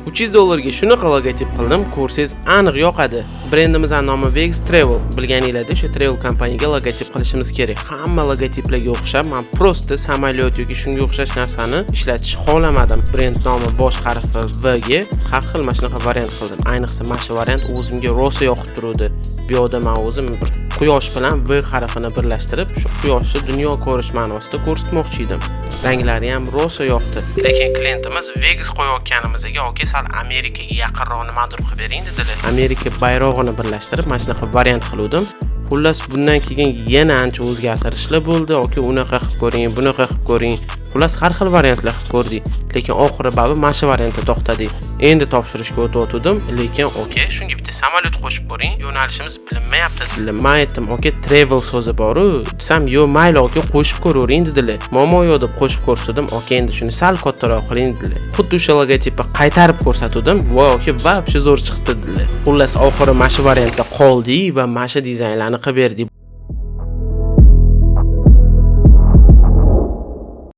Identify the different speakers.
Speaker 1: $300 ga shunaqa logotip qildim, ko'rsangiz aniq yoqadi. Brendimizning nomi Vegas Travel. Bilganingizda o'sha travel kompaniyaga logotip qilishimiz kerak. Hamma logotiplarga o'xshab, men prosta samolyot yoki shunga o'xshash narsani ishlatishni xohlamadim. Brend nomi bosh harfi V ga har xil mana shunaqa variant qildim. Ayniqsa mana shu variant o'zimga rosa yoqib turadi. Bu yerda men o'zim bir quyosh bilan V harfini birlashtirib, shu quyoshni dunyo ko'rish ma'nosida ko'rsatmoqchi edim. Ranglari ham rosa yoqdi. Lekin klientimiz Vegas qo'yayotganimizga yoki sal Amerikaga yaqinroq nimadir qilib bering dedilar. Amerika bayrog'ini birlashtirib, mana shunaqa variant qildim. Xullas bundan keyin yana ancha o'zgartirishlar bo'ldi. Yoki unaqa qilib ko'ring, bunaqa qilib ko'ring. Xullas har xil variantlar qilib ko'rdik. Lekin oxiri baribir mana shu variantda to'xtadik. Endi topshirishga o'tdim, lekin okey, shunga bitta samolyot qo'shib ko'ring. Yo'nalishimiz bilinmayapti dedilar. Men aytdim, okey, travel so'zi bor-ku, desam, "Yo, mayli, okey, qo'shib ko'ravering" dedilar. Momo yo deb qo'shib ko'rsatdim. Okey, endi shuni sal kattaroq qiling dedilar. Xuddi o'sha logotipni qaytarib ko'rsatdim. Voy, okey, va shu zo'r chiqdi dedilar. Xullas oxiri mana shu variantda qoldik va mana shu dizaynlarni qilib berdik.